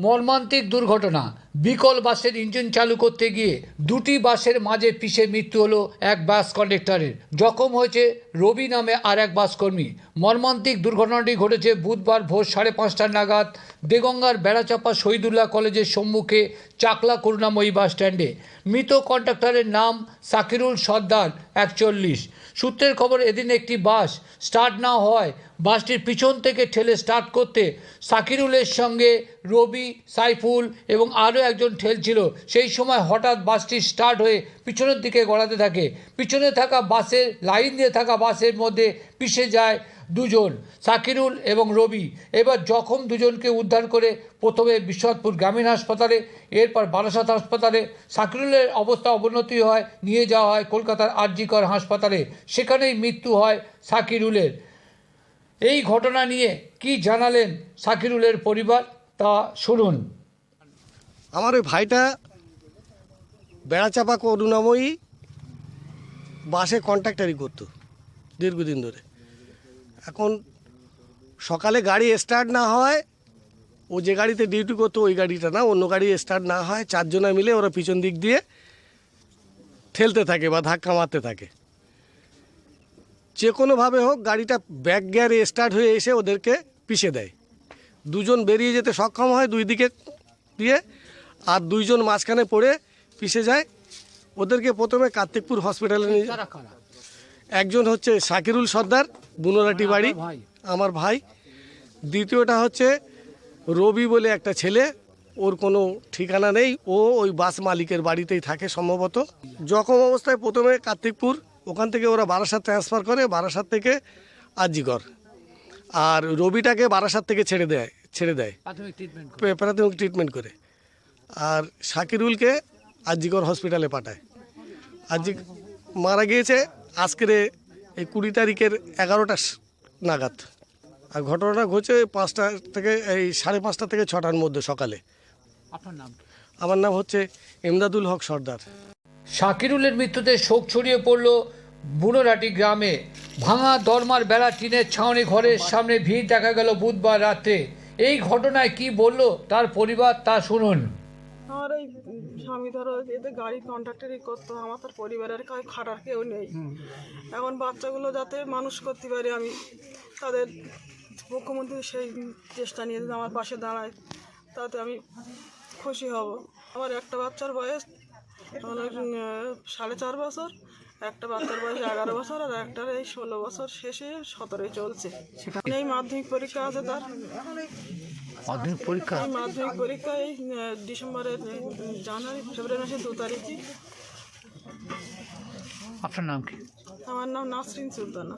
মর্মান্তিক দুর্ঘটনা। বিকল বাসের ইঞ্জিন চালু করতে গিয়ে দুটি বাসের মাঝে পিষে মৃত্যু হলো এক বাস কন্ডাক্টরের। জখম হয়েছে রবি নামে আর এক বাসকর্মী। মর্মান্তিক দুর্ঘটনাটি ঘটেছে বুধবার ভোর 5:30 নাগাদ দেগঙ্গার বেড়াচাপা শহীদুল্লাহ কলেজের সম্মুখে চাকলা করুণাময়ী বাস স্ট্যান্ডে। মৃত কন্ডাক্টরের নাম সাকিরুল সর্দার, 41। সূত্রের খবর, এদিন একটি বাস স্টার্ট না হওয়ায় বাসটির পিছন থেকে ঠেলে স্টার্ট করতে সাকিরুলের সঙ্গে রবি, সাইফুল এবং আরও একজন ঠেলছিল। সেই সময় হঠাৎ বাসটি স্টার্ট হয়ে পিছনের দিকে গড়াতে থাকে। পিছনে থাকা বাসের লাইন দিয়ে থাকা বাসের মধ্যে পিষে যায় দুজন, সাকিরুল এবং রবি। এবার জখম দুজনকে উদ্ধার করে প্রথমে বিশ্বনাথপুর গ্রামীণ হাসপাতালে, এরপর বারাসাত হাসপাতালে। সাকিরুলের অবস্থা অবনতি হয়, নিয়ে যাওয়া হয় কলকাতার আর.জি.কর হাসপাতালে। সেখানেই মৃত্যু হয় সাকিরুলের। এই ঘটনা নিয়ে কি জানালেন সাকিরুলের পরিবার, তা শুনুন। আমার ওই ভাইটা বেড়াচাপা করুণাময়ী বাসে কন্ট্রাক্টারি করতো দীর্ঘদিন ধরে। এখন সকালে গাড়ি স্টার্ট না হয়, ও যে গাড়িতে ডিউটি করতো ওই গাড়িটা না, অন্য গাড়ি স্টার্ট না হয়, চারজনা মিলে ওরা পিছন দিক দিয়ে ঠেলতে থাকে বা ধাক্কা মারতে থাকে। যে কোনোভাবে হোক গাড়িটা ব্যাক গিয়ারে স্টার্ট হয়ে এসে ওদেরকে পিষে দেয়। দুজন বেরিয়ে যেতে সক্ষম হয় দুই দিকে দিয়ে, আর দুইজন মাঝখানে পড়ে পিষে যায়। ওদেরকে প্রথমে কার্তিকপুর হসপিটালে নিয়ে, একজন হচ্ছে সাকিরুল সর্দার, বুনোরাটি বাড়ি, আমার ভাই। দ্বিতীয়টা হচ্ছে রবি বলে একটা ছেলে, ওর কোনো ঠিকানা নেই, ও ওই বাস মালিকের বাড়িতেই থাকে সম্ভবত। জখম অবস্থায় প্রথমে কার্তিকপুর, ওখান থেকে ওরা বারাসাত ট্রান্সফার করে, বারাসাত থেকে আর.জি.কর। আর রবিটাকে বারাসাত থেকে ছেড়ে দেয় প্রাথমিক ট্রিটমেন্ট করে। আর সাকিরুলকে আর.জি.কর হসপিটালে পাঠায়। আর.জি মারা গিয়েছে আজকের এই 20 তারিখের 11টা নাগাদ। আর ঘটনাটা ঘটছে 5টা থেকে, এই 5:30 থেকে 6টার মধ্যে সকালে। আপনার নাম? আমার নাম হচ্ছে এমদাদুল হক সর্দার। সাকিরুলের মৃত্যুতে শোক ছড়িয়ে পড়ল বুনোরাটি গ্রামে। ভাঙা দরমার বেড়া টিনের ছাউনি ঘরের সামনে ভিড় দেখা গেল বুধবার রাতে। এই ঘটনায় কি বলল তার পরিবার, তা শুনুন। আমার এই স্বামী ধরো এতে গাড়ি কন্ট্রাক্টারি করতো, আমার তার পরিবারের খাটার কেউ নেই। এখন বাচ্চাগুলো যাতে মানুষ করতে পারে, আমি তাদের মুখ্যমন্ত্রী সেই চেষ্টা নিয়ে যদি আমার পাশে দাঁড়ায় তাতে আমি খুশি হব। আমার একটা বাচ্চার বয়স 4.5 বছর, একটা বাচ্চার বয়স 11 বছর, আর একটার এই 16 বছর শেষে 17 চলছে। এই মাধ্যমিক পরীক্ষা আছে তার। মাধ্যমিক পরীক্ষা এই ডিসেম্বরের ফেব্রুয়ারি মাসের 2 তারিখে। আপনার নাম কি? আমার নাম নাসরিন সুলতানা।